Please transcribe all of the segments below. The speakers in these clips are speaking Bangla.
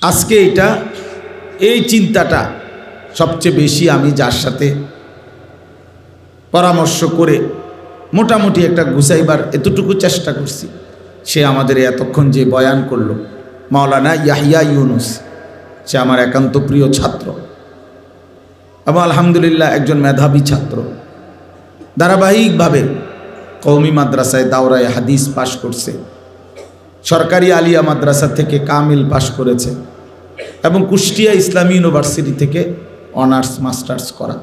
আজকে এই চিন্তাটা সবচেয়ে বেশি আমি যার সাথে পরামর্শ করে মোটামুটি একটা গুছাইবার এতটুকু চেষ্টা করছি, সে আমাদের এতক্ষণ যে বয়ান করলো মাওলানা ইয়াহিয়া ইউনুস, সে আমার একান্ত প্রিয় ছাত্র এবং আলহামদুলিল্লাহ একজন মেধাবী ছাত্র। ধারাবাহিকভাবে কওমি মাদ্রাসায় দাওরায়ে হাদিস পাশ করছে, সরকারি আলিয়া মাদ্রাসা থেকে কামিল পাশ করেছে এবং কুষ্টিয়া ইসলামী ইউনিভার্সিটি থেকে অনার্স মাস্টার্স করা।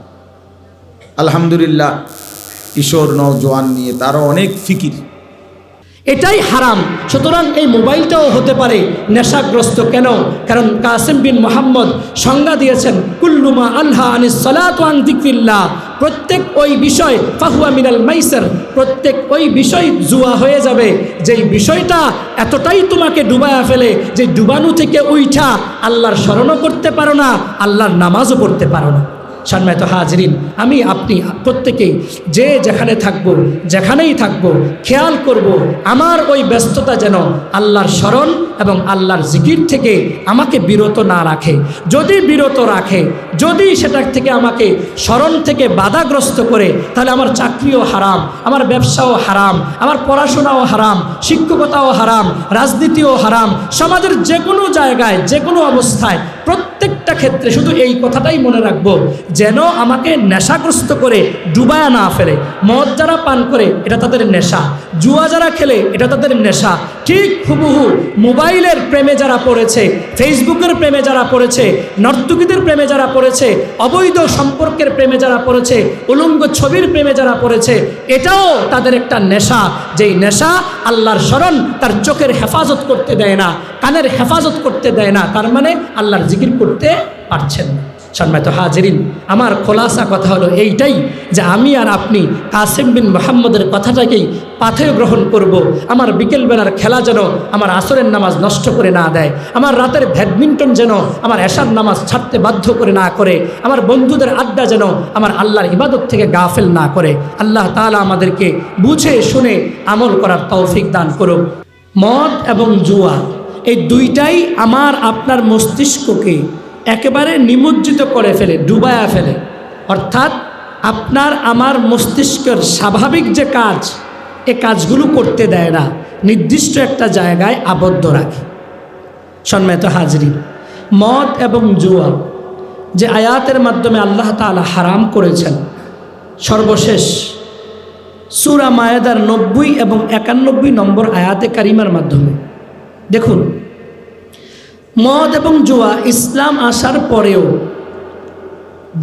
আলহামদুলিল্লাহ কিশোর নওজোয়ান নিয়ে তারও অনেক ফিকির। এটাই হারাম। সুতরাং এই মোবাইলটাও হতে পারে নেশাগ্রস্ত। কেন? কারণ কাসেম বিন মোহাম্মদ সংজ্ঞা দিয়েছেন, কুল্লুমা আনহা আনিস সালাতু আন যিকরিল্লাহ, প্রত্যেক ওই বিষয় ফাহুয়া মিনাল মাইসির, প্রত্যেক ওই বিষয় জুয়া হয়ে যাবে যেই বিষয়টা এতটাই তোমাকে ডুবায়া ফেলে যে ডুবানো থেকে উঠা আল্লাহর স্মরণও করতে পারো না, আল্লাহর নামাজও পড়তে পারো না। সম্মানিত হাজরিন, আমি আপনি প্রত্যেকেই যে যেখানে থাকবো, যেখানেই থাকবো, খেয়াল করব আমার ওই ব্যস্ততা যেন আল্লাহর স্মরণ এবং আল্লাহর জিকির থেকে আমাকে বিরত না রাখে। যদি বিরত রাখে, যদি সেটা থেকে আমাকে স্মরণ থেকে বাধাগ্রস্ত করে, তাহলে আমার চাকরিও হারাম, আমার ব্যবসাও হারাম, আমার পড়াশোনাও হারাম, শিক্ষকতাও হারাম, রাজনীতিও হারাম, সমাজের যে কোনো জায়গায় যে কোনো অবস্থায় প্রত্যেকটা ক্ষেত্রে শুধু এই কথাটাই মনে রাখবো যেন আমাকে নেশাগ্রস্ত করে ডুবায়া না ফেলে। মদ যারা পান করে এটা তাদের নেশা, জুয়া যারা খেলে এটা তাদের নেশা, ঠিক হুবহু মোবাইলের প্রেমে যারা পড়েছে, ফেসবুকের প্রেমে যারা পড়েছে, নর্তকীদের প্রেমে যারা পড়েছে, অবৈধ সম্পর্কের প্রেমে যারা পড়েছে, উলঙ্গ ছবির প্রেমে যারা পড়েছে, এটাও তাদের একটা নেশা। যেই নেশা আল্লাহর স্মরণ তার চোখের হেফাজত করতে দেয় না, কানের হেফাজত করতে দেয় না, তার মানে আল্লাহর জিকির করতে পারছেন না। সম্মানিত হাজিরিন, আমার খোলাসা কথা হলো এইটাই যে আমি আর আপনি কাসেম বিন মোহাম্মদের কথাটাকেই পাথেয় গ্রহণ করব। আমার বিকেলবেলার খেলা যেন আমার আসরের নামাজ নষ্ট করে না দেয়, আমার রাতের ব্যাডমিন্টন যেন আমার এশার নামাজ ছাড়তে বাধ্য করে না করে, আমার বন্ধুদের আড্ডা যেন আমার আল্লাহর ইবাদত থেকে গাফেল না করে। আল্লাহ তাআলা আমাদেরকে বুঝে শুনে আমল করার তৌফিক দান করুক। মদ এবং জুয়া এই দুইটাই আমার আপনার মস্তিষ্ককে একেবারে নিমজ্জিত করে ফেলে, ডুবায়া ফেলে। অর্থাৎ আপনার আমার মস্তিষ্কের স্বাভাবিক যে কাজ, এ কাজগুলো করতে দেয় না, নির্দিষ্ট একটা জায়গায় আবদ্ধ রাখে। সম্মানিত হাজরিন, মদ এবং জুয়া যে আয়াতের মাধ্যমে আল্লাহ তাআলা হারাম করেছেন, সর্বশেষ সূরা মায়েদার 90 এবং 91 নম্বর আয়াতে কারিমার মাধ্যমে দেখুন, মদ এবং জুয়া ইসলাম আসার পরেও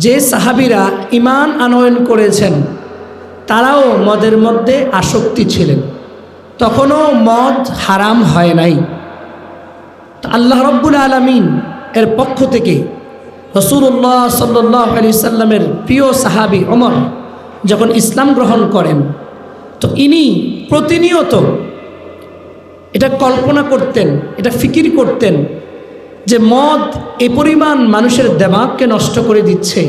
যে সাহাবীরা ঈমান আনয়ন করেছেন তারাও মদের মধ্যে আসক্তি ছিলেন, তখনও মদ হারাম হয় নাই। আল্লাহ রাব্বুল আলামিন এর পক্ষ থেকে রাসূলুল্লাহ সাল্লাল্লাহু আলাইহি সাল্লামের প্রিয় সাহাবী ওমর যখন ইসলাম গ্রহণ করেন, তো ইনি প্রতিনিয়ত এটা কল্পনা করতেন, এটা ফিকির করতেন যে মদ এ পরিমাণ মানুষের দিমাগকে নষ্ট করে দিচ্ছে,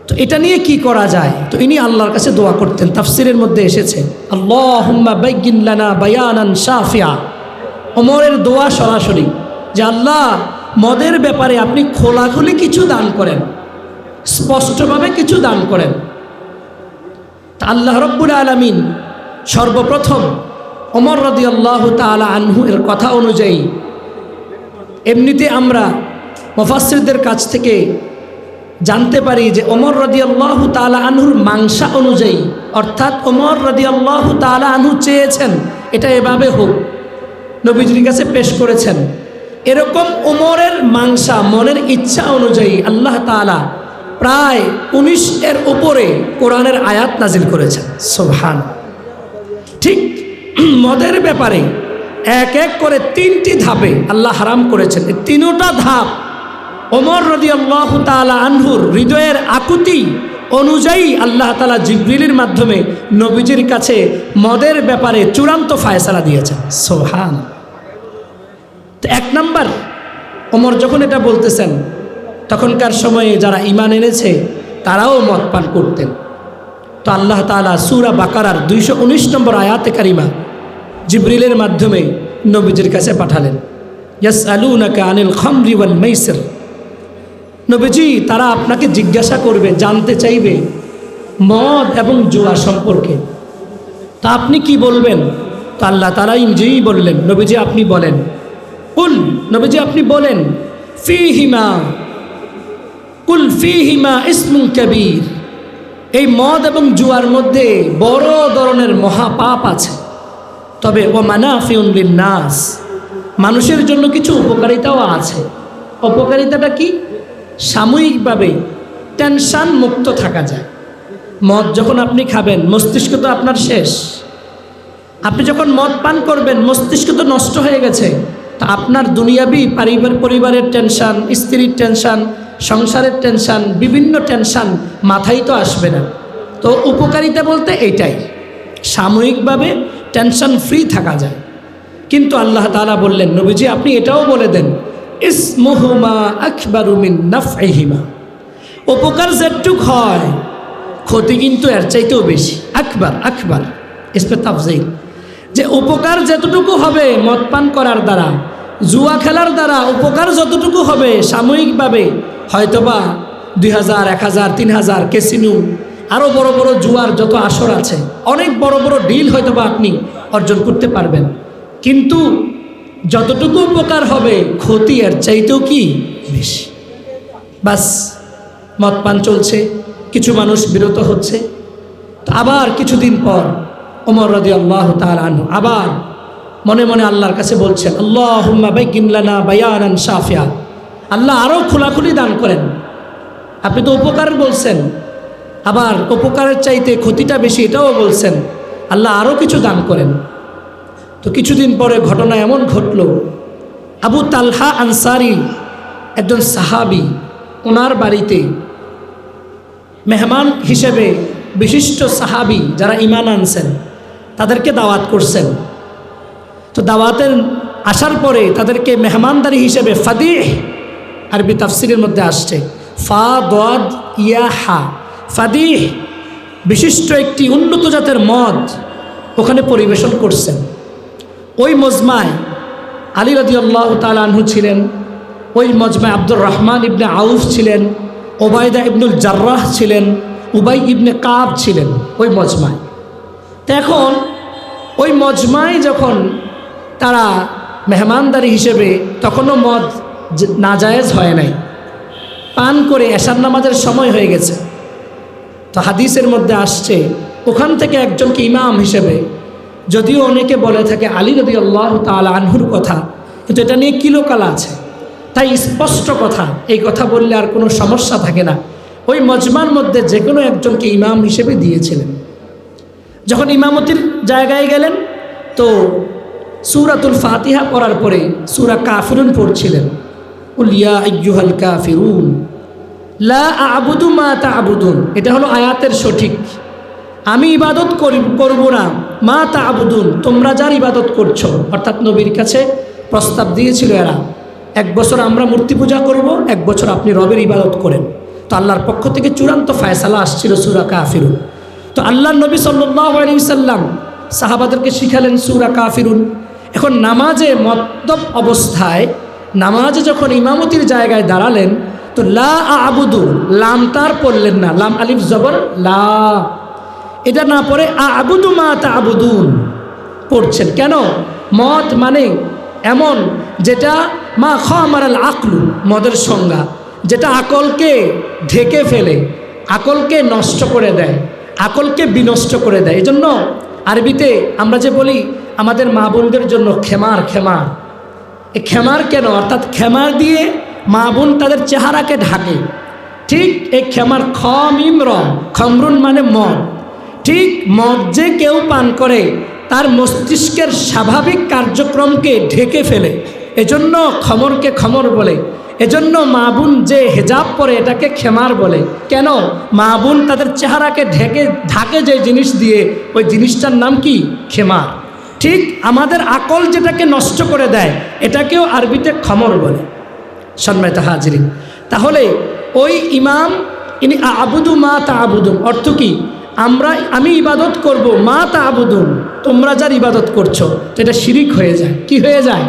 তো এটা নিয়ে কি করা যায়। তো ইনি আল্লাহর কাছে দোয়া করতেন। তাফসিরের মধ্যে এসেছে, আল্লাহুম্মা বাইয়িন লানা বায়ানান শাফিয়া। ওমরের দোয়া সরাসরি যে আল্লাহ, মদের ব্যাপারে আপনি খোলাখুলি কিছু দান করেন, স্পষ্টভাবে কিছু দান করেন। তা আল্লাহ রাব্বুল আলামিন সর্বপ্রথম ওমর রাদিয়াল্লাহু তাআলা আনহু এর কথা অনুযায়ী, এমনিতে আমরা মুফাসসিরদের কাছ থেকে জানতে পারি যে ওমর রাদিয়াল্লাহু তাআলা আনহুর মাংসা অনুযায়ী, অর্থাৎ ওমর রাদিয়াল্লাহু তাআলা আনহু চেয়েছেন এটা এভাবে হোক, নবীজির কাছে পেশ করেছেন। এরকম ওমরের মাংসা, মনের ইচ্ছা অনুযায়ী আল্লাহ তাআলা প্রায় 19 এর উপরে কোরআনের আয়াত নাজিল করেছেন। সুবহান। ঠিক মদের ব্যাপারে এক এক করে 3টি ধাপে আল্লাহ হারাম করেছেন। এই 3টা ধাপ ওমর রাদিয়াল্লাহু তাআলা আনহুর হৃদয়ের আকুতি অনুযায়ী আল্লাহ তাআলা জিবরিলের মাধ্যমে নবীজির কাছে মদের ব্যাপারে চূড়ান্ত ফায়সালা দিয়েছেন। সুবহান। তো 1 নাম্বার, ওমর যখন এটা বলতেছেন, তখনকার সময়ে যারা ঈমান এনেছে তারাও মদ পান করতেন। তো আল্লাহ তাআলা সূরা বাকারার 219 নম্বর আয়াতে কারিমা জিবরিলের মাধ্যমে নবীজির কাছে পাঠালেন। ইয়াসআলুনাকা আনিল খামরি ওয়াল মাইসির। নবীজি তারা আপনাকে জিজ্ঞাসা করবে, জানতে চাইবে মদ এবং জুয়া সম্পর্কে। তা আপনি কি বলবেন? তো আল্লাহ তাআলা নিজেই বললেন, নবীজি আপনি বলেন, কুল, নবীজি আপনি বলেন, ফীহিমা, কুল ফীহিমা ইসমুন কাবীর, এই মদ এবং জুয়ার মধ্যে বড় ধরনের মহাপাপ আছে, তবে ও মানাফিউন লিন্নাস, মানুষের জন্য কিছু উপকারিতাও আছে। উপকারিতাটা কি? সাময়িকভাবে টেনশন মুক্ত থাকা যায়। মদ যখন আপনি খাবেন, মস্তিষ্ক তো আপনার শেষ। আপনি যখন মদ পান করবেন, মস্তিষ্ক তো নষ্ট হয়ে গেছে। তা আপনার দুনিয়াবি পরিবারের টেনশন, স্ত্রীর টেনশন, সংসারের টেনশন, বিভিন্ন টেনশন মাথায় তো আসবে না। তো উপকারিতা বলতে এইটাই, সাময়িকভাবে টেনশন ফ্রি থাকা যায়। কিন্তু আল্লাহ তাআলা বললেন, নবীজি আপনি এটাও বলে দেন, ইসমুহুমা আকবারু মিন নাফইহিমা, উপকার যেটুক হয় ক্ষতি কিন্তু এর চাইতেও বেশি। আকবার, আকবার ইসমে তাফজিল, যে উপকার যতটুকু হবে মদ পান করার দ্বারা, জুয়া খেলার দ্বারা উপকার যতটুকু হবে সাময়িকভাবে, হয়তোবা 2000, 1000, 3000 ক্যাসিনো, আরও বড় বড় জুয়ার যত আসর আছে, অনেক বড় বড় ডিল হয়তোবা আপনি অর্জন করতে পারবেন। কিন্তু যতটুকু উপকার হবে ক্ষতি এর চাইতেও কি বেশি। বাস মদ পান চলছে, কিছু মানুষ বিরত হচ্ছে। তো আবার কিছুদিন পর ওমর রাদিয়াল্লাহু তাআলা আনহু আবার মনে মনে আল্লাহর কাছে বলছেন, আল্লাহুম্মা বাইয়িন লানা বায়ানান শাফিয়া, আল্লাহ আরও খোলাখুলি দান করেন। আপনি তো উপকার বলছেন, আবার উপকারের চাইতে ক্ষতিটা বেশি এটাও বলছেন, আল্লাহ আরও কিছু দান করেন। তো কিছুদিন পরে ঘটনা এমন ঘটল, আবু তালহা আনসারি একজন সাহাবী, ওনার বাড়িতে মেহমান হিসেবে বিশিষ্ট সাহাবী যারা ঈমান আনছেন তাদেরকে দাওয়াত করছেন। তো দাওয়াতের আসার পরে তাদেরকে মেহমানদারি হিসেবে ফাদিহ, আরবি তাফসিরের মধ্যে আসছে ফা দাদ ইয়া হা, ফাদিহ, বিশিষ্ট একটি উন্নত জাতের মদ ওখানে পরিবেশন করছেন। ওই মজমায় আলী রাদিয়াল্লাহু তাআলা আনহু ছিলেন, ওই মজমায় আব্দুর রহমান ইবনে আউফ ছিলেন, ওবায়দা ইবনুল জাররাহ ছিলেন, উবাই ইবনে কাব ছিলেন ওই মজমায়। তো এখন ওই মজমায় যখন তারা মেহমানদারি হিসেবে, তখনও মদ নাজায়েজ হয় নাই, পান করে এশার নামাজের সময় হয়ে গেছে। তো হাদিসের মধ্যে আসছে ওখান থেকে একজনকে ইমাম হিসেবে, যদিও অনেকে বলে থাকে আলী রাদিয়াল্লাহু তাআলা আনহুর কথা, কিন্তু এটা নিয়ে কিলোকাল আছে, তাই স্পষ্ট কথা, এই কথা বললে আর কোনো সমস্যা থাকে না। ওই মজমার মধ্যে যে কোনো একজনকে ইমাম হিসেবে দিয়েছিলেন। যখন ইমামতির জায়গায় গেলেন তো সূরাতুল ফাতিহা পড়ার পরে সূরা কাফিরুন পড়ছিলেন, কুল ইয়া আইয়ুহাল কাফিরুন লা আ'বুদু মা তা'বুদুন, এটা হলো আয়াতের সঠিক। আমি ইবাদত করব না, মা তা'বুদুন, তোমরা যার ইবাদত করছো, অর্থাৎ নবীর কাছে প্রস্তাব দিয়েছিল এরা, 1 বছর আমরা মূর্তি পূজা করব, 1 বছর আপনি রবের ইবাদত করেন। তো আল্লাহর পক্ষ থেকে চূড়ান্ত ফায়সালা আসছিল সূরা কাফিরুন। তো আল্লাহর নবী সাল্লাল্লাহু আলাইহি ওয়াসাল্লাম সাহাবাদেরকে শিখালেন সূরা কাফিরুন। এখন নামাজে মদ্যপ অবস্থায়, নামাজে যখন ইমামতির জায়গায় দাঁড়ালেন, তো লা আ'বুদু, লাম তার পড়লেন না, লাম আলিফ জবর লা, এটা না পড়ে আ'বুদু মা তা'বুদুন পড়ছেন। কেন? মদ মানে এমন যেটা মা খামারাল আকলু, মদের সংজ্ঞা, যেটা আকলকে ঢেকে ফেলে, আকলকে নষ্ট করে দেয়, আকলকে বিনষ্ট করে দেয়। এজন্য আরবিতে আমরা যে বলি আমাদের মা বোনদের জন্য খেমার, খেমার, এই খেমার কেন? অর্থাৎ খেমার দিয়ে মা বোন তাদের চেহারাকে ঢাকে। ঠিক এই খেমার, খ মিম র, খমরুন মানে মদ। ঠিক মদ যে কেউ পান করে তার মস্তিষ্কের স্বাভাবিক কার্যক্রমকে ঢেকে ফেলে, এজন্য খমরকে খমর বলে। এজন্য মা বোন যে হেজাব পরে এটাকে খেমার বলে। কেন? মা বোন তাদের চেহারাকে ঢাকে যে জিনিস দিয়ে, ওই জিনিসটার নাম কি? খেমার। ঠিক আমাদের আকল যেটাকে নষ্ট করে দেয় এটাকেও আরবিতে খমর বলে। সম্মানিত হাজিরিন, তাহলে ওই ইমাম ইনি আ'বুদু মা তা'বুদুন, অর্থ কি? আমি ইবাদত করব, মা তা'বুদুন, তোমরা যার ইবাদত করছো, তো এটা শিরিক হয়ে যায়। কি হয়ে যায়?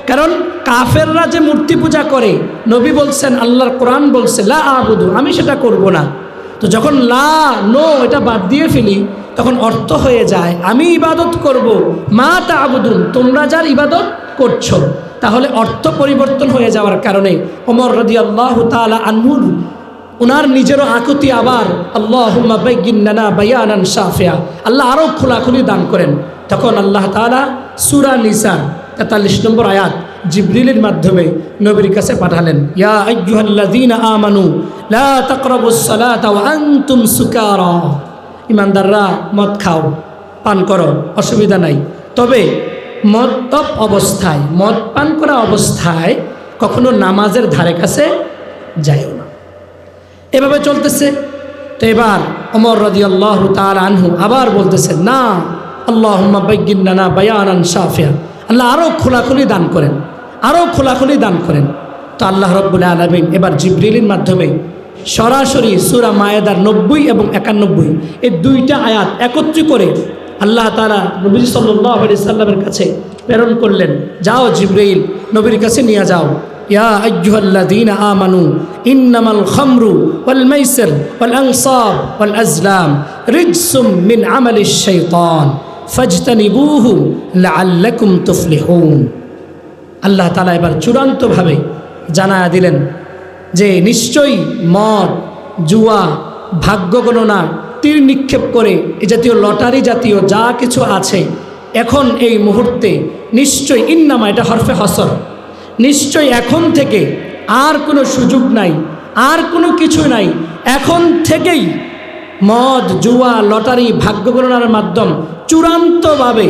কারণ কাফেররা যে মূর্তি পূজা করে, নবী বলছেন, আল্লাহর কোরআন বলছে লা আবুদু, আমি সেটা করব না। তো যখন লা নো এটা বাদ দিয়ে ফেলি, তখন অর্থ হয়ে যায় আমি ইবাদত করব, মা তা'বুদুন, তোমরা যার ইবাদত করছো। তাহলে অর্থ পরিবর্তন হয়ে যাওয়ার কারণে ওমর রাদিয়াল্লাহু তাআলা আনহুর ওনার নিজেরও আকুতি আবার আল্লাহুম্মা বাইয়িন লানা বায়ানান শাফিয়া, আল্লাহ আরও খোলাখুলি দান করেন। তখন আল্লাহ তাআলা সূরা নিসা 43 নম্বর আয়াত জিবরিলের মাধ্যমে নবীর কাছে পাঠালেন, ইয়া আইয়ুহাল্লাযীনা আমানু লা তাকরাবুস সালাতা ওয়া আনতুম সুকারা, ইমানদাররা মদ খাও, পান করো, অসুবিধা নাই, তবে মদ অবস্থায়, মদ পান করা অবস্থায় কখনো নামাজের ধারে কাছে যায়ও না। এভাবে চলতেছে। তো এবার ওমর রাদিয়াল্লাহু তাআলা আনহু আবার বলতেছেন, না, আল্লাহুম্মা বাইয়িন লানা বায়ানান শাফিয়া, আল্লাহ আরও খোলাখুলি দান করেন, আরও খোলাখুলি দান করেন। তো আল্লাহ রাব্বুল আলামিন এবার জিবরিলের মাধ্যমে সরাসরি সূরা মায়েদার 90 এবং 91 এই দুইটা আয়াত একত্রিত করে আল্লাহ তাআলা নবী সাল্লাল্লাহু আলাইহি সাল্লামের কাছে প্রেরণ করলেন, যাও জিবরিল, নবীর কাছে নিয়ে যাও, ইয়া আইয়ুহাল্লাযীনা আমানু ইন্নামাল খামরু ওয়াল মাইসির ওয়াল আনসাব ওয়াল আজলাম রিজসুম মিন আমালিশ শাইতান ফাজতানিবুহু লাআল্লাকুম তুফলিহুন। আল্লাহ তাআলা এবার চূড়ান্তভাবে জানায়া দিলেন যে নিশ্চয়ই মদ, জুয়া, ভাগ্য গণনা, তীর নিক্ষেপ করে এ জাতীয় লটারি জাতীয় যা কিছু আছে এখন এই মুহূর্তে নিশ্চয়ই, ইন্নামা এটা হরফে হসর, নিশ্চয়ই এখন থেকে আর কোনো সুযোগ নাই, আর কোনো কিছু নাই, এখন থেকেই মদ, জুয়া, লটারি, ভাগ্য গণনার মাধ্যম চূড়ান্তভাবে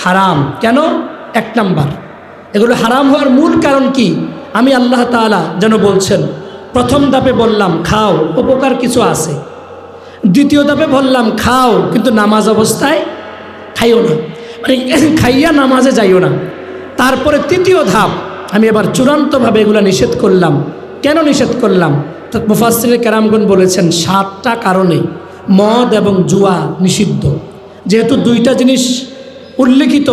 হারাম। কেন? 1 নাম্বার, এগুলো হারাম হওয়ার মূল কারণ কি? আমি আল্লাহ তাআলা যেন বলছেন, প্রথম ধাপে বললাম খাও, উপকার কিছু আছে। দ্বিতীয় ধাপে বললাম খাও, কিন্তু নামাজ অবস্থায় খাইও না, মানে খাইয়া নামাজে যাইও না। তারপরে তৃতীয় ধাপ, আমি এবার চূড়ান্তভাবে এগুলো নিষেধ করলাম। কেন নিষেধ করলাম? তো মুফাসসিরে কেরামগণ বলেছেন 7টা কারণে মদ এবং জুয়া নিষিদ্ধ। যেহেতু দুইটা জিনিস উল্লেখিত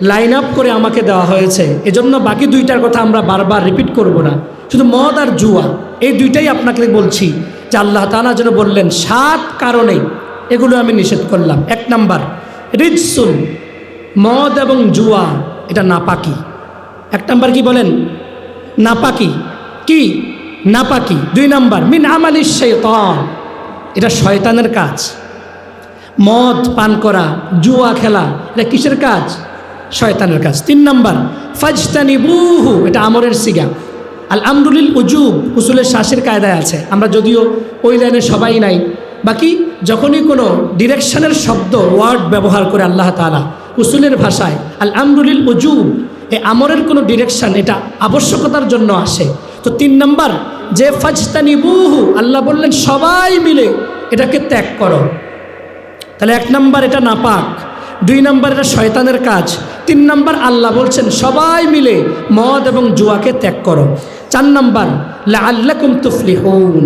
লাইন আপ করে আমাকে দেওয়া হয়েছে, এজন্য বাকি দুইটার কথা আমরা বারবার রিপিট করব না, শুধু মদ আর জুয়া এই দুইটাই আপনাকে বলছি যে আল্লাহ তাআলা যেন বললেন 7 কারণে এগুলো আমি নিষেধ করলাম। 1 নাম্বার রিজসুন, মদ এবং জুয়া এটা নাপাকি। 1 নাম্বার কি বলেন? নাপাকি। কি? নাপাকি। 2 নাম্বার মিন আমালিশ শাইতান, এটা শয়তানের কাজ। মদ পান করা, জুয়া খেলা, এটা কিসের কাজ? শয়তানের কাজ। 3 নাম্বার ফাজতানিবুহু, এটা আমরের সিগা। আল আমরুলিল উজুব উসুলের শাসের কায়দায় আছে, আমরা যদিও ওই লাইনে সবাই নাই। বাকি যখনই কোনো ডিরেকশনের শব্দ ওয়ার্ড ব্যবহার করে আল্লাহ তাআলা উসুলের ভাষায় আল আমরুলিল উজুব, এই আমরের কোনো ডিরেকশন এটা আবশ্যকতার জন্য আসে। তো 3 নাম্বার যে ফাজতানিবুহু, আল্লাহ বললেন সবাই মিলে এটাকে ত্যাগ করো। তাহলে 1 নাম্বার এটা নাপাক, 2 নাম্বার এটা শয়তানের কাজ, 3 নাম্বার আল্লাহ বলছেন সবাই মিলে মদ এবং জুয়াকে ত্যাগ করো। 4 নাম্বার লাআল্লাকুম তুফলিহুন,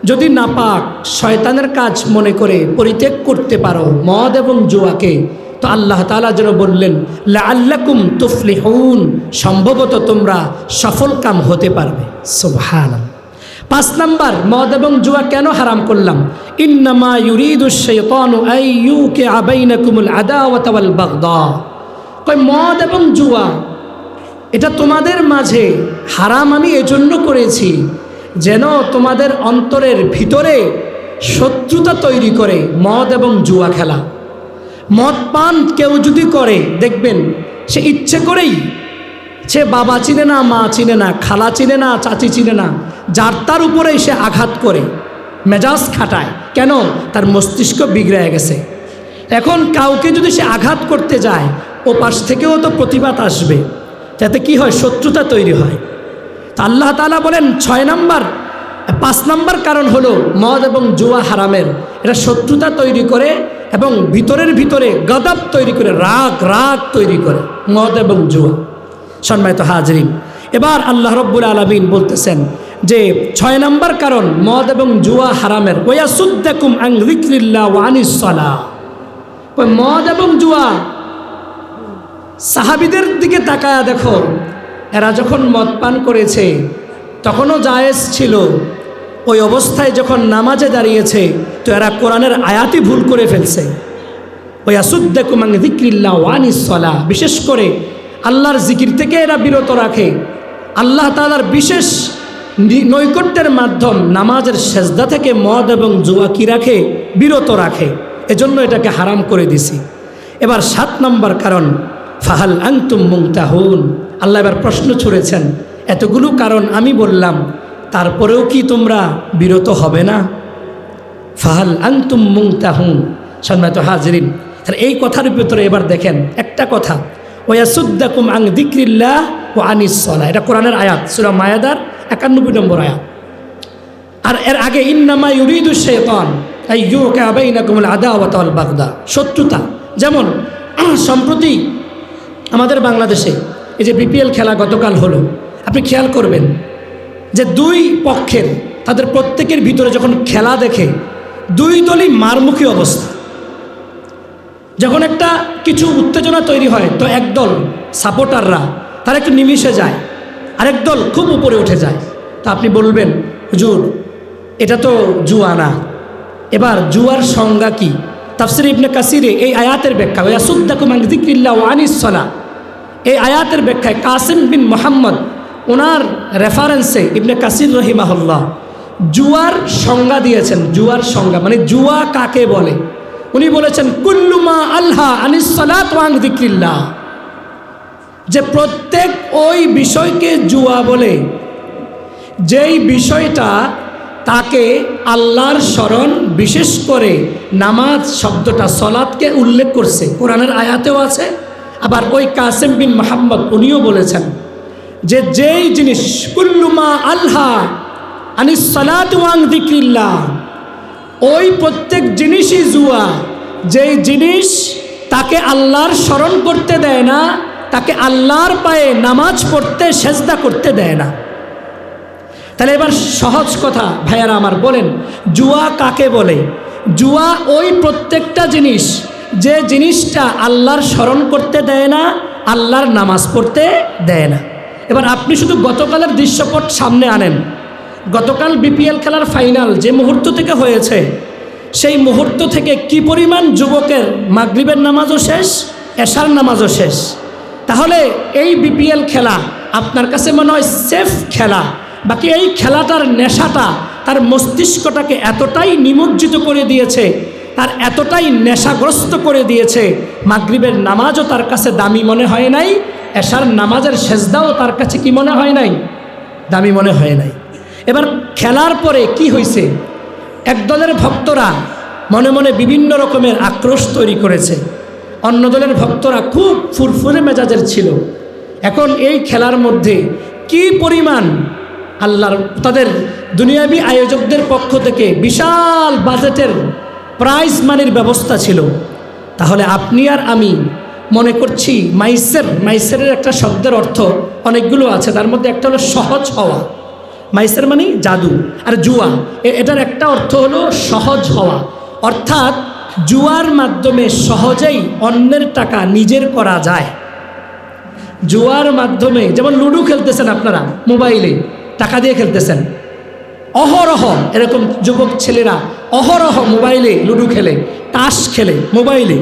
যদি নাপাক শয়তানের কাজ মনে করে পরিত্যাগ করতে পারো মদ এবং জুয়াকে, তো আল্লাহ তাআলা যেন বললেন লাআল্লাকুম তুফলিহুন, সম্ভবত তোমরা সফল কাম হতে পারবে। সুবহানাল্লাহ। 5 নাম্বার মদ এবং জুয়া কেন হারাম করলাম? ইন্নামা ইউরিদুশ শাইতানু আইয়ুকিআ বাইনাকুমুল আদাওয়াতা ওয়াল বাগদা, কই মদ এবং জুয়া এটা তোমাদের মাঝে হারাম আমি এজন্য করেছি যেন তোমাদের অন্তরের ভিতরে শত্রুতা তৈরি করে মদ এবং জুয়া খেলা। মদ পান কেউ যদি করে দেখবেন সে ইচ্ছে করেই, সে বাবা চিনে না, মা চিনে না, খালা চিনে না, চাচি চিনে না, যার তার উপরেই সে আঘাত করে, মেজাজ খাটায়। কেন? তার মস্তিষ্ক বিগড়ে গেছে। এখন কাউকে যদি সে আঘাত করতে যায়, ও পাশ থেকেও তো প্রতিবাদ আসবে, যাতে কি হয়? শত্রুতা তৈরি হয়। তা আল্লাহ তাআলা বলেন 6 নাম্বার, 5 নাম্বার কারণ হলো মদ এবং জুয়া হারামের, এটা শত্রুতা তৈরি করে এবং ভিতরের ভিতরে গদব তৈরি করে, রাগ তৈরি করে মদ এবং জুয়া। সম্মানিত হাজরিন, এবার আল্লাহ রব্বুল আলামিন বলতেছেন যে 6 নাম্বার কারণ মদ এবং জুয়া হারামের, ওয়াসুদ্দাকুম আন যিকরিল্লাহ ওয়া আনিস সালাহ। মদ এবং জুয়া, সাহাবীদের দিকে তাকায়া দেখো, এরা যখন মদ পান করেছে তখনও জায়েজ ছিল, ওই অবস্থায় যখন নামাজে দাঁড়িয়েছে তো এরা কোরআনের আয়াতই ভুল করে ফেলছে। ওই আসুদ্দাকুম আন যিকরিল্লাহ ওয়া আনিস সালাহ, বিশেষ করে আল্লাহর জিকির থেকে এরা বিরত রাখে। আল্লাহ তাআলার বিশেষ নৈকট্যের মাধ্যম নামাজের সেজদা থেকে মদ এবং জুয়া কি রাখে, বিরত রাখে। এজন্য এটাকে হারাম করে দিছি। এবার 7 নম্বর কারণ, ফাহাল আনতুম মুনতাহুন। আল্লাহ এবার প্রশ্ন ছুড়েছেন, এতগুলো কারণ আমি বললাম, তারপরেও কি তোমরা বিরত হবে না? ফাহাল আনতুম মুনতাহুন। সম্মানিত হাজিরিন, তাহলে এই কথার ভিতরে এবার দেখেন একটা কথা, ওয়াসুদ্দাকুম আন যিকরিল্লাহ ওয়া আনিস সালাহ, এটা কোরআনের আয়াত, সূরা মায়েদার 91 নম্বর আয়াত। আর এর আগে ইন্নামা ইউরিদু শাইতান আইয়ুকা বাইনাকুমুল আদাওয়াতা ওয়াল বাগদা, শত্রুতা। যেমন সম্প্রতি আমাদের বাংলাদেশে এই যে বিপিএল খেলা গতকাল হলো, আপনি খেয়াল করবেন যে দুই পক্ষের তাদের প্রত্যেকের ভিতরে যখন খেলা দেখে দুই দলই মারমুখী অবস্থা। যখন একটা কিছু উত্তেজনা তৈরি হয় তো একদল সাপোর্টাররা তারা একটু নিমিশে যায়, আরেক দল খুব উপরে উঠে যায়। তা আপনি বলবেন, হুজুর এটা তো জুয়া না। এবার জুয়ার সংজ্ঞা কি? তাফসীর ইবনে কাসিরে এই আয়াতের ব্যাখ্যা, ওয়াসুদ্দাকুম আন যিকরিল্লাহ ওয়া আনিস সালাহ, এই আয়াতের ব্যাখ্যায় কাসিম বিন মুহাম্মদ ওনার রেফারেন্সে ইবনে কাসির রহিমাহুল্লাহ জুয়ার সংজ্ঞা দিয়েছেন। জুয়ার সংজ্ঞা মানে জুয়া কাকে বলে, উনি বলেছেন কুল্লু মা আলহা আনিস সালাত ওয়া আন যিকরিল্লাহ, যে প্রত্যেক ওই বিষয়কে জুয়া বলে যেই বিষয়টা তাকে আল্লাহর স্মরণ, বিশেষ করে নামাজ শব্দটা সলাতকে উল্লেখ করছে, কোরআনের আয়াতেও আছে। আবার ওই কাসিম বিন মুহাম্মদ উনিও বলেছেন যে যেই জিনিস কুল্লু মা আলহা আনিস সালাত ওয়া আন যিকরিল্লাহ, ওই প্রত্যেক জিনিসই জুয়া যেই জিনিস তাকে আল্লাহর স্মরণ করতে দেয় না, তাকে আল্লাহর পায়ে নামাজ পড়তে সেজদা করতে দেয় না। তাহলে এবার সহজ কথা ভাইয়ারা আমার, বলেন জুয়া কাকে বলে? জুয়া ওই প্রত্যেকটা জিনিস যে জিনিসটা আল্লাহর স্মরণ করতে দেয় না, আল্লাহর নামাজ পড়তে দেয় না। এবার আপনি শুধু গতকালের দৃশ্যপট সামনে আনেন। গতকাল বিপিএল খেলার ফাইনাল যে মুহূর্ত থেকে হয়েছে, সেই মুহূর্ত থেকে কি পরিমাণ যুবকের মাগরিবের নামাজও শেষ, এশার নামাজও শেষ। তাহলে এই বিপিএল খেলা আপনার কাছে মনে হয় সেফ খেলা, বাকি এই খেলাটার নেশাটা তার মস্তিষ্কটাকে এতটাই নিমজ্জিত করে দিয়েছে, তার এতটাই নেশাগ্রস্ত করে দিয়েছে, মাগরিবের নামাজও তার কাছে দামি মনে হয় নাই, এশার নামাজের সেজদাও তার কাছে কি মনে হয় নাই, দামি মনে হয় নাই। এবার খেলার পরে কি হয়েছে, একদলের ভক্তরা মনে মনে বিভিন্ন রকমের আক্রোশ তৈরি করেছে, অন্য দলের ভক্তরা খুব ফুরফুরে মেজাজের ছিল। এখন এই খেলার মধ্যে কি পরিমাণ আল্লাহর তাদের দুনিয়াবি আয়োজকদের পক্ষ থেকে বিশাল বাজেটের প্রাইজ মানির ব্যবস্থা ছিল। তাহলে আপনি আর আমি মনে করছি মাইসেরের একটা শব্দের অর্থ অনেকগুলো আছে, তার মধ্যে একটা হলো সহজ হওয়া। মাইসের মানে জাদু, আর জুয়া এটার একটা অর্থ হলো সহজ হওয়া, অর্থাৎ জুয়ার মাধ্যমে সহজেই অন্যের টাকা নিজের করা যায়। জুয়ার মাধ্যমে যেমন লুডো খেলতেছেন আপনারা মোবাইলে, টাকা দিয়ে খেলতেছেন, অহরহ এরকম যুবক ছেলেরা অহরহ মোবাইলে লুডো খেলে, তাস খেলে মোবাইলে,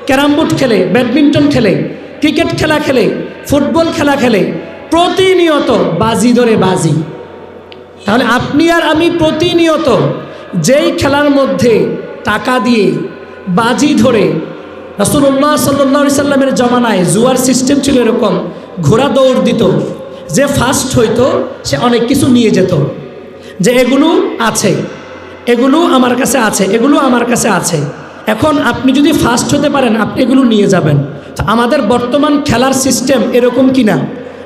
ক্যারাম বোর্ড খেলে, ব্যাডমিন্টন খেলে, ক্রিকেট খেলা খেলে, ফুটবল খেলা খেলে, প্রতিনিয়ত বাজি ধরে বাজি। তাহলে আপনি আর আমি প্রতিনিয়ত যেই খেলার মধ্যে টাকা দিয়ে বাজি ধরে, রাসূলুল্লাহ সাল্লাল্লাহু আলাইহি সাল্লামের জমানায় জুয়ার সিস্টেম ছিল এরকম, ঘোড়া দৌড় দিত, যে ফার্স্ট হইতো সে অনেক কিছু নিয়ে যেত, যে এগুলো আছে, এগুলো আমার কাছে আছে, এগুলো আমার কাছে আছে। এখন আপনি যদি ফার্স্ট হতে পারেন আপনি এগুলো নিয়ে যাবেন। আমাদের বর্তমান খেলার সিস্টেম এরকম কিনা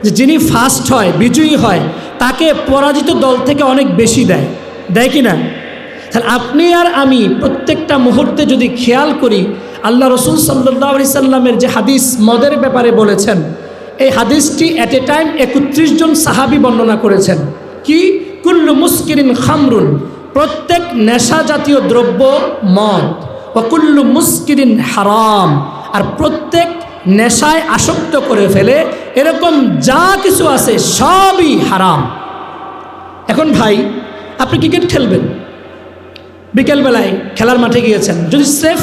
যে যিনি ফার্স্ট হয়, বিজয়ী হয়, তাকে পরাজিত দল থেকে অনেক বেশি দেয়, দেয় কি না? তাহলে আপনি আর আমি প্রত্যেকটা মুহূর্তে যদি খেয়াল করি, আল্লাহ রসুল সাল্লাল্লাহু আলাইহি সাল্লামের যে হাদিস মদের ব্যাপারে বলেছেন, এই হাদিসটি এট এ টাইম 31 জন সাহাবী বর্ণনা করেছেন। কি? কুল্লু মুস্কিরিন খামরুন, প্রত্যেক নেশা জাতীয় দ্রব্য মদ, ও কুল্লু মুস্কিরিন হারাম, আর প্রত্যেক নেশায় আসক্ত করে ফেলে, এরকম যা কিছু আছে সবই হারাম। এখন ভাই, আপনি ক্রিকেট খেলবেন, বিকেলবেলায় খেলার মাঠে গিয়েছেন, যদি স্রেফ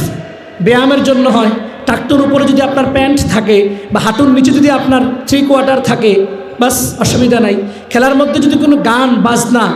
ব্যায়ামের জন্য হয়, টাকটুর উপরে যদি আপনার প্যান্ট থাকে বা হাঁটুর নিচে যদি আপনার 3/4 থাকে, বাস অসুবিধা নাই। খেলার মধ্যে যদি কোনো গান বাজনা,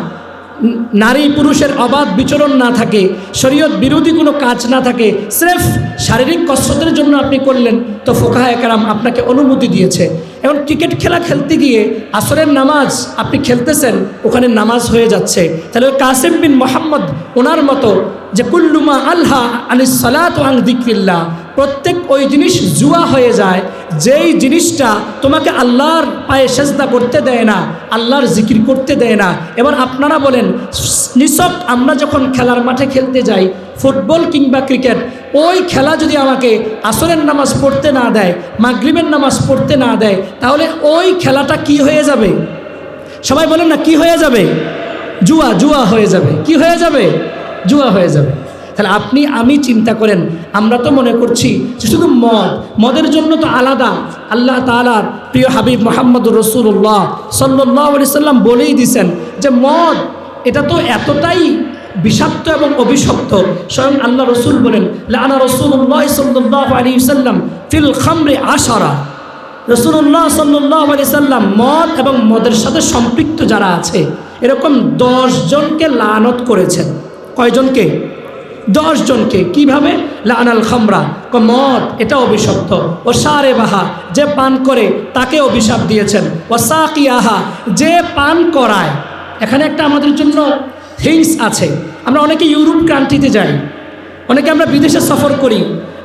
নারী পুরুষের অবাধ বিচরণ না থাকে, শরীয়ত বিরোধী কোনো কাজ না থাকে, স্রেফ শারীরিক কসরতের জন্য আপনি করলেন, তো ফুকাহায়ে কেরাম আপনাকে অনুমতি দিয়েছে। এখন ক্রিকেট খেলা খেলতে গিয়ে আসরের নামাজ আপনি খেলতেছেন, ওখানে নামাজ হয়ে যাচ্ছে, তাহলে কাসিম বিন মোহাম্মদ ওনার মতো যে কুল্লুমা আল্লাহ আনিস সালাতু আন যিকরিল্লাহ, প্রত্যেক ওই জিনিস জুয়া হয়ে যায় যেই জিনিসটা তোমাকে আল্লাহর পায়ে সেজদা করতে দেয় না, আল্লাহর জিকির করতে দেয় না। এবার আপনারা বলেন, নিছক আমরা যখন খেলার মাঠে খেলতে যাই, ফুটবল কিংবা ক্রিকেট, ওই খেলা যদি আমাকে আসরের নামাজ পড়তে না দেয়, মাগরিবের নামাজ পড়তে না দেয়, তাহলে ওই খেলাটা কি হয়ে যাবে? সবাই বলেন না, কি হয়ে যাবে? জুয়া, জুয়া হয়ে যাবে। কি হয়ে যাবে? জুয়া হয়ে যাবে। তাহলে আপনি আমি চিন্তা করেন, আমরা তো মনে করছি যে শুধু মদের জন্য তো আলাদা আল্লাহ তাআলার প্রিয় হাবিব মুহাম্মদুর রাসূলুল্লাহ সাল্লাল্লাহু আলাইহি সাল্লাম বলেই দিয়েছেন যে মদ এটা তো এতটাই বিষাক্ত এবং অভিশপ্ত। স্বয়ং আল্লাহ রসুল বলেন, লাআনা রাসূলুল্লাহ সাল্লাল্লাহু আলাইহি সাল্লাম ফিল খামরি 10। রাসূলুল্লাহ সাল্লাল্লাহু আলাইহি সাল্লাম মদ এবং মদের সাথে সম্পৃক্ত যারা আছে এরকম 10 জনকে লানত করেছেন। কয়জনকে? 10 জনকে। কিভাবে? লানাল খামরা, মদ এটা অভিশপ্ত। ও সারে বাহা, যে পান করে তাকে অভিশাপ দিয়েছেন। ও সাকিয়াহা, যে পান করায়। এখানে একটা আমাদের জন্য থিংস আছে, আমরা অনেকে ইউরোপ কান্ট্রিতে যাই, অনেকে আমরা বিদেশে সফর করি,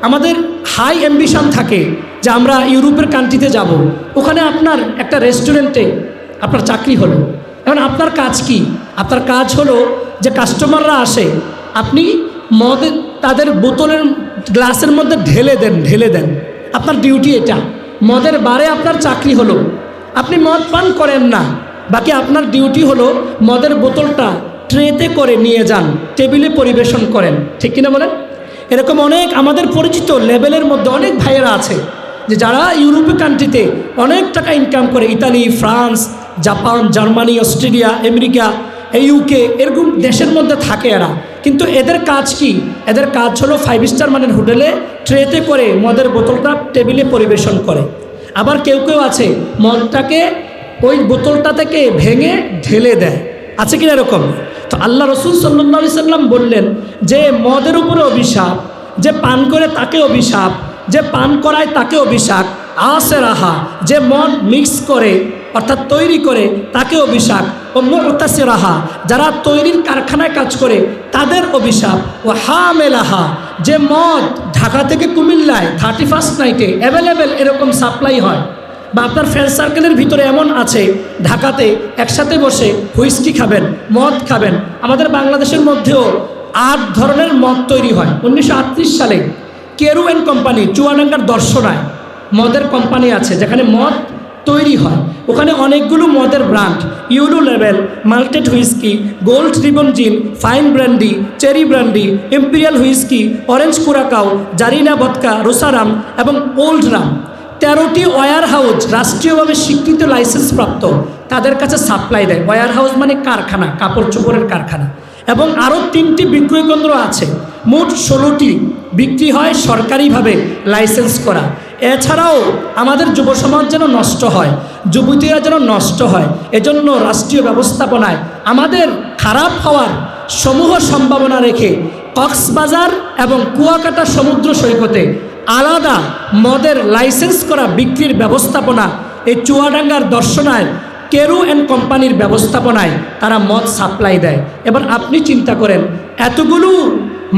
আমাদের হাই অ্যাম্বিশন থাকে যে আমরা ইউরোপের কান্ট্রিতে যাব। ওখানে আপনার একটা রেস্টুরেন্টে আপনার চাকরি হলো, এখন আপনার কাজ কি? আপনার কাজ হলো যে কাস্টমাররা আসে, আপনি মদ তাদের বোতলের গ্লাসের মধ্যে ঢেলে দেন। আপনার ডিউটি এটা। মদের বারে আপনার চাকরি হলো, আপনি মদ পান করেন না, বাকি আপনার ডিউটি হলো মদের বোতলটা ট্রেতে করে নিয়ে যান, টেবিলে পরিবেশন করেন। ঠিক কিনা বলেন? এরকম অনেক আমাদের পরিচিত লেভেলের মধ্যে অনেক ভাইয়েরা আছে যে যারা ইউরোপীয় কান্ট্রিতে অনেক টাকা ইনকাম করে, Italy, France, Japan, Germany, Australia, America, UK, এরকম দেশের মধ্যে থাকে এরা। কিন্তু এদের কাজ কি? এদের কাজ হলো 5 স্টার মানের হোটেলে ট্রেতে করে মদের বোতলটা টেবিলে পরিবেশন করে। আবার কেউ কেউ আছে মদটাকে ওই বোতলটা থেকে ভেঙে ঢেলে দেয়। আছে কিনা এরকম? তো আল্লাহ রসুল সাল্লাল্লাহু আলাইহি সাল্লাম বললেন যে মদের উপরে অভিশাপ, যে পান করে তাকে অভিশাপ, যে পান করায় তাকে অভিশাপ। আসে রাহা, যে মদ মিক্স করে অর্থাৎ তৈরি করে তাকে অভিশাপ। ও মুতাসি রাহা, যারা তৈরির কারখানায় কাজ করে তাদের অভিশাপ। ও হামেলাহা, যে মদ ঢাকা থেকে কুমিল্লায় 31st নাইটে অ্যাভেলেবেল এরকম সাপ্লাই হয়, বা আপনার ফ্রেন্ড সার্কেলের ভিতরে এমন আছে ঢাকাতে একসাথে বসে হুইস্কি খাবেন, মদ খাবেন। আমাদের বাংলাদেশের মধ্যেও 8 ধরনের মদ তৈরি হয়। 1938 সালে কেরু অ্যান্ড কোম্পানি, চুয়াডাঙ্গার দর্শনায় মদের কোম্পানি আছে যেখানে মদ তৈরি হয়। ওখানে অনেকগুলো মদের brand, euro level, malted whisky, gold ribbon gin, fine brandy, cherry brandy, imperial whisky, orange curacao, Zarina vodka, Rosa rum এবং ওল্ড রাম। 13টি ওয়্যার হাউস রাষ্ট্রীয়ভাবে স্বীকৃত লাইসেন্স প্রাপ্ত, তাদের কাছে সাপ্লাই দেয়। ওয়্যার হাউস মানে কারখানা, কাপড় চোপড়ের কারখানা। এবং আরও 3টি বিক্রয় কেন্দ্র আছে। মোট 16টি বিক্রি হয় সরকারিভাবে লাইসেন্স করা। এছাড়াও আমাদের যুব সমাজ যেন নষ্ট হয়, যুবতীরা যেন নষ্ট হয়, এজন্য রাষ্ট্রীয় ব্যবস্থাপনায় আমাদের খারাপ হওয়ার সমূহ সম্ভাবনা রেখে কক্সবাজার এবং কুয়াকাটা সমুদ্র সৈকতে আলাদা মদের লাইসেন্স করা বিক্রির ব্যবস্থাপনা এই চুয়াডাঙ্গার দর্শনায় কেরু অ্যান্ড কোম্পানির ব্যবস্থাপনায় তারা মদ সাপ্লাই দেয়। এবার আপনি চিন্তা করেন, এতগুলো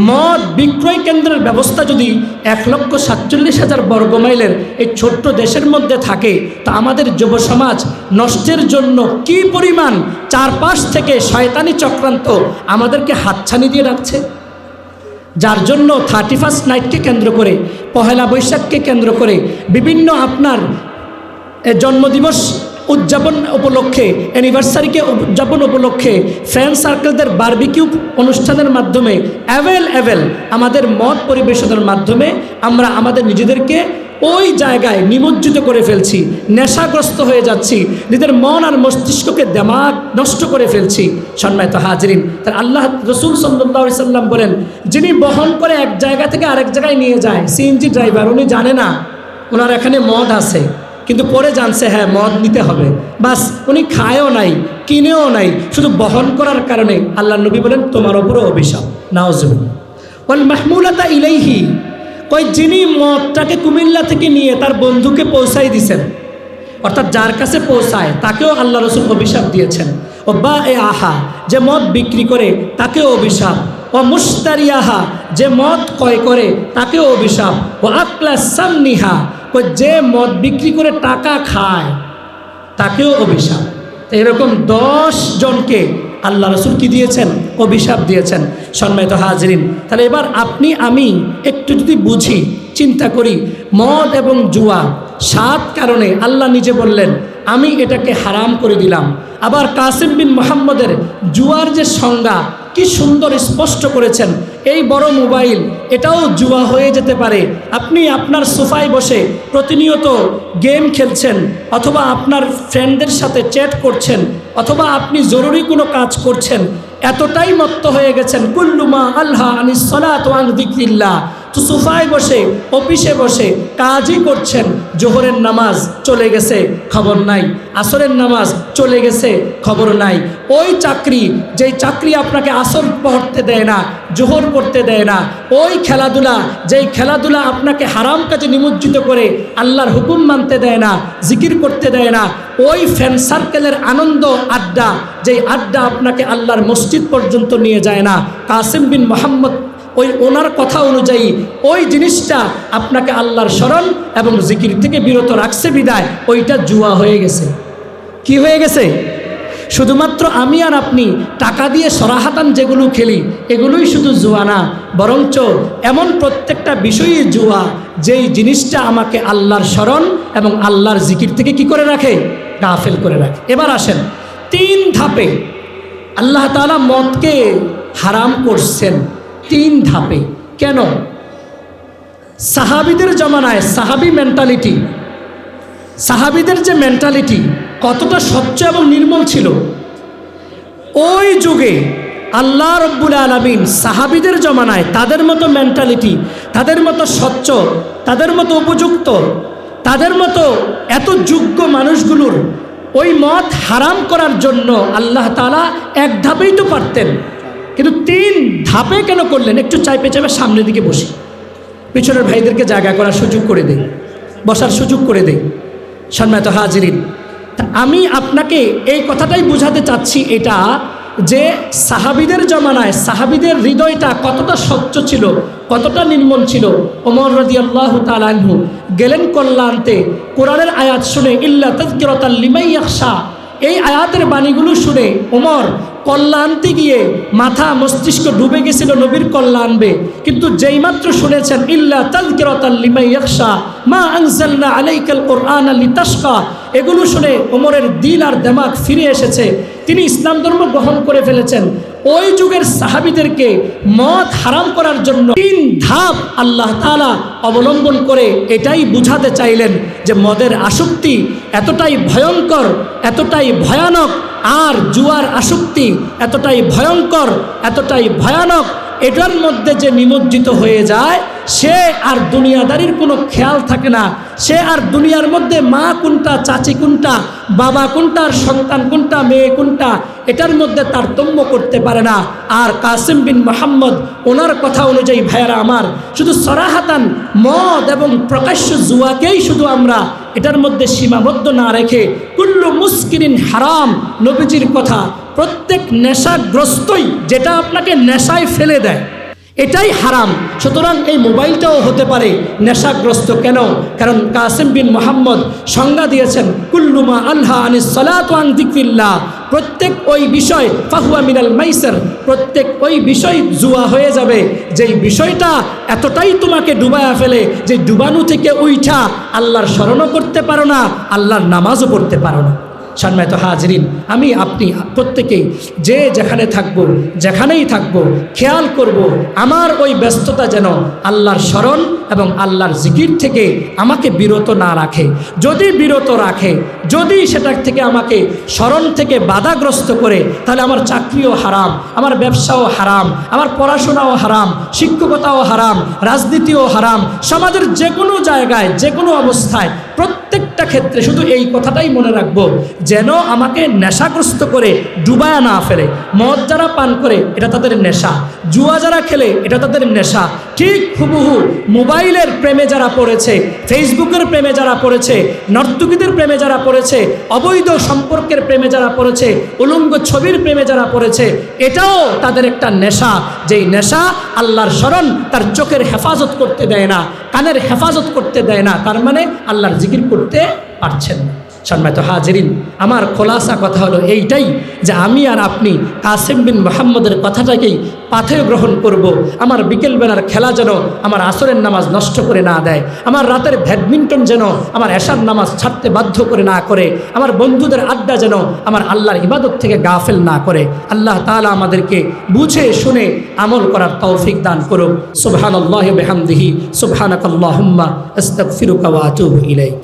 মদ বিক্রয় কেন্দ্রের ব্যবস্থা যদি 1,47,000 বর্গমাইলের এই ছোট্ট দেশের মধ্যে থাকে, তা আমাদের যুব সমাজ নষ্টের জন্য কি পরিমাণ চারপাশ থেকে শয়তানি চক্রান্ত আমাদেরকে হাতছানি দিয়ে রাখছে। যার জন্য 31st নাইটকে কেন্দ্র করে, পহেলা বৈশাখকে কেন্দ্র করে, বিভিন্ন আপনার জন্মদিবস উদযাপন উপলক্ষে, অ্যানিভার্সারিকে উদযাপন উপলক্ষে ফ্রেন্ড সার্কেলদের বারবিকিউ অনুষ্ঠানের মাধ্যমে অ্যাভেল আমাদের মদ পরিবেশনের মাধ্যমে আমরা আমাদের নিজেদেরকে ওই জায়গায় নিমজ্জিত করে ফেলছি, নেশাগ্রস্ত হয়ে যাচ্ছি, নিজের মন আর মস্তিষ্ককে দেমাগ নষ্ট করে ফেলছি। সম্মানিত হাজরিন, তার আল্লাহ রসুল সাল্লাল্লাহু আলাইহি সাল্লাম বলেন, যিনি বহন করে এক জায়গা থেকে আরেক জায়গায় নিয়ে যায়, সিএনজি ড্রাইভার, উনি জানে না ওনার এখানে মদ আছে, কিন্তু পরে জানছে হ্যাঁ মদ নিতে হবে, বাস উনি খায়ও নাই কিনেও নাই, শুধু বহন করার কারণে আল্লাহ নবী বলেন তোমার ওপরও অভিশাপ। নাউজুবিল্লাহ। ওয়াল মাহমুলাতা ইলাইহি, কই যিনি মদটাকে কুমিল্লা থেকে নিয়ে তার বন্ধুকে পৌঁছাই দিয়েছেন, অর্থাৎ যার কাছে পৌঁছায় তাকেও আল্লাহ রসুল অভিশাপ দিয়েছেন। ও বা এ আহা, যে মদ বিক্রি করে তাকেও অভিশাপ। ও মুশতারিয়াহা, যে মদ ক্রয় করে তাকেও অভিশাপ। ও আকলা সামনিহা, ও যে মদ বিক্রি করে টাকা খায় তাকেও অভিশাপ। এরকম 10 জনকে আল্লাহ রসুল কি দিয়েছেন? অভিশাপ দিয়েছেন। সম্মানিত হাজরিন, তাহলে এবার আপনি আমি একটু যদি বুঝি, চিন্তা করি, মদ এবং জুয়া 7 কারণে আল্লাহ নিজে বললেন আমি এটাকে হারাম করে দিলাম। আবার কাসিম বিন মোহাম্মদের জুয়ার যে সংজ্ঞা কি সুন্দর স্পষ্ট করেছেন। এই বড় মোবাইল, এটাও জুয়া হয়ে যেতে পারে। আপনি আপনার সোফায় বসে প্রতিনিয়ত গেম খেলছেন, অথবা আপনার ফ্রেন্ডদের সাথে চ্যাট করছেন, অথবা আপনি জরুরি কোনো কাজ করছেন, এতটাই মত্ত হয়ে গেছেন, কুল্লুমা আল্লাহ আনিস সালাত ওয়া যিকরিল্লাহ, তো সোফায় বসে অফিসে বসে কাজই করছেন, জোহরের নামাজ চলে গেছে খবর নাই, আসরের নামাজ চলে গেছে খবর নাই। ওই চাকরি, যেই চাকরি আপনাকে আসর পড়তে দেয় না, জোহর পড়তে দেয় না, ওই খেলাধুলা, যেই খেলাধুলা আপনাকে হারাম কাজে নিমজ্জিত করে আল্লাহর হুকুম মানতে দেয় না, জিকির করতে দেয় না, ওই ফ্রেন্ড সার্কেলের আনন্দ আড্ডা, যেই আড্ডা আপনাকে আল্লাহর মসজিদ পর্যন্ত নিয়ে যায় না, কাসিম বিন মোহাম্মদ ওই ওনার কথা অনুযায়ী ওই জিনিসটা আপনাকে আল্লাহর স্মরণ এবং জিকির থেকে বিরত রাখছে বিদায় ওইটা জুয়া হয়ে গেছে। কি হয়ে গেছে? শুধুমাত্র আমি আর আপনি টাকা দিয়ে সরাহাতান যেগুলো খেলি এগুলোই শুধু জুয়া না, বরঞ্চ এমন প্রত্যেকটা বিষয়ই জুয়া যেই জিনিসটা আমাকে আল্লাহর স্মরণ এবং আল্লাহর জিকির থেকে কি করে রাখে? গাফেল করে রাখে। এবার আসেন 3 ধাপে আল্লাহ তাআলা মদকে হারাম করছেন। 3 ধাপে। কেন? সাহাবীদের জমানায় সাহাবী মেন্টালিটি, সাহাবীদের যে মেন্টালিটি কতটা স্বচ্ছ এবং নির্মল ছিল, ওই যুগে আল্লাহ রব্বুল আলামিন সাহাবীদের জমানায় তাদের মতো মেন্টালিটি, তাদের মতো স্বচ্ছ, তাদের মতো উপযুক্ত, তাদের মতো এত যোগ্য মানুষগুলোর ওই মদ হারাম করার জন্য আল্লাহ তাআলা 1 ধাপেই তো পারতেন, কিন্তু 3 ধাপে কেন করলেন? একটু চাইপে চাইপে সামনের দিকে বসি, পিছনের ভাইদেরকে জায়গা করার সুযোগ করে দেই, বসার সুযোগ করে দেই। সম্মানিত হাজিরিন, আমি আপনাকে এই কথাটাই বোঝাতে চাচ্ছি, এটা যে সাহাবীদের জমানায় সাহাবীদের হৃদয়টা কতটা স্বচ্ছ ছিল, কতটা নির্মল ছিল। ওমর রাদিয়াল্লাহু তাআলা আনহু গেলেন কল্যাণতে, কোরআনের আয়াত শুনে, ইল্লা তাযকিরাতাল লিমান ইয়াখশা, এই আয়াতের বাণীগুলো শুনে ওমর কল্যাণতে গিয়ে মাথা মস্তিষ্ক ডুবে গেছিল নবীর কল্যাণবে, কিন্তু যেইমাত্র শুনেছেন ইল্লা তাযকিরাতাল লিমান ইয়াখশা মা আনজালনা আলাইকাল কুরআনা লিতাশকা, এগুলো শুনে ওমরের দিল আর দিমাগ ফিরে এসেছে, তিনি ইসলাম ধর্ম গ্রহণ করে ফেলেছেন। ওই যুগের সাহাবীদেরকে মদ হারাম করার জন্য 3 ধাপ আল্লাহ তাআলা অবলম্বন করে এটাই বুঝাতে চাইলেন যে মদের আসক্তি এতটাই ভয়ঙ্কর, এতটাই ভয়ানক, আর জুয়ার আসক্তি এতটাই ভয়ঙ্কর, এতটাই ভয়ানক, এটার মধ্যে যে নিমজ্জিত হয়ে যায় সে আর দুনিয়াদারির কোনো খেয়াল থাকে না, সে আর দুনিয়ার মধ্যে মা কোনটা, চাচি কোনটা, বাবা কোনটা, আর সন্তান কোনটা, মেয়ে কোনটা, এটার মধ্যে তারতম্য করতে পারে না। আর কাসিম বিন মোহাম্মদ ওনার কথা অনুযায়ী ভাইয়ারা আমার, শুধু সরাহাতান মদ এবং প্রকাশ্য জুয়াকেই শুধু আমরা এটার মধ্যে সীমাবদ্ধ না রেখে, কুল্লু মুস্কিরিন হারাম, নবীজির কথা, প্রত্যেক নেশাগ্রস্তই যেটা আপনাকে নেশায় ফেলে দেয় এটাই হারাম। সুতরাং এই মোবাইলটাও হতে পারে নেশাগ্রস্ত। কেন? কারণ কাসিম বিন মোহাম্মদ সংজ্ঞা দিয়েছেন, কুল্লুমা আল্লাহ আনিস সালাত ওয়া যিকরিল্লাহ, প্রত্যেক ওই বিষয় ফাহুয়া মিনাল মাইসির, প্রত্যেক ওই বিষয় জুয়া হয়ে যাবে যেই বিষয়টা এতটাই তোমাকে ডুবায়া ফেলে যে ডুবানো থেকে উঠা আল্লাহর স্মরণও করতে পারো না, আল্লাহর নামাজও পড়তে পারো না। সম্মানিত হাজরিন, আমি আপনি প্রত্যেকেই যে যেখানে থাকব, যেখানেই থাকব, খেয়াল করব আমার ওই ব্যস্ততা যেন আল্লাহর স্মরণ এবং আল্লাহর জিকির থেকে আমাকে বিরত না রাখে। যদি বিরত রাখে, যদি সেটার থেকে আমাকে স্মরণ থেকে বাধাগ্রস্ত করে, তাহলে আমার চাকরিও হারাম, আমার ব্যবসাও হারাম, আমার পড়াশোনাও হারাম, শিক্ষকতাও হারাম, রাজনীতিও হারাম, সমাজের যে কোনো জায়গায়, যে কোনো অবস্থায়, প্রত্যেকটা ক্ষেত্রে শুধু এই কথাটাই মনে রাখবো, যেন আমাকে নেশাগ্রস্ত করে ডুবায়া না ফেলে। মদ যারা পান করে এটা তাদের নেশা, জুয়া যারা খেলে এটা তাদের নেশা, ঠিক হুবহু মোবাইলের প্রেমে যারা পড়েছে, ফেসবুকের প্রেমে যারা পড়েছে, নর্তকীদের প্রেমে যারা পড়েছে, অবৈধ সম্পর্কের প্রেমে যারা পড়েছে, উলঙ্গ ছবির প্রেমে যারা পড়েছে, এটাও তাদের একটা নেশা। যেই নেশা আল্লাহর স্মরণ তার চোখের হেফাজত করতে দেয় না, কানের হেফাজত করতে দেয় না, তার মানে আল্লাহর জিকির করতে পারছেন না। সম্মানিত হাজিরিন, আমার খোলাসা কথা হলো এইটাই যে আমি আর আপনি কাসেম বিন মোহাম্মদের কথাটাকেই পাথেয় গ্রহণ করব। আমার বিকেলবেলার খেলা যেন আমার আসরের নামাজ নষ্ট করে না দেয়, আমার রাতের ব্যাডমিন্টন যেন আমার এশার নামাজ ছাড়তে বাধ্য করে না করে, আমার বন্ধুদের আড্ডা যেন আমার আল্লাহর ইবাদত থেকে গাফেল না করে। আল্লাহ তাআলা আমাদেরকে বুঝে শুনে আমল করার তৌফিক দান করুক। সুবহানাল্লাহি ওয়া বিহামদিহি, সুবহানাকাল্লাহুম্মা আস্তাগফিরুকা ওয়া আতুবু ইলাইক।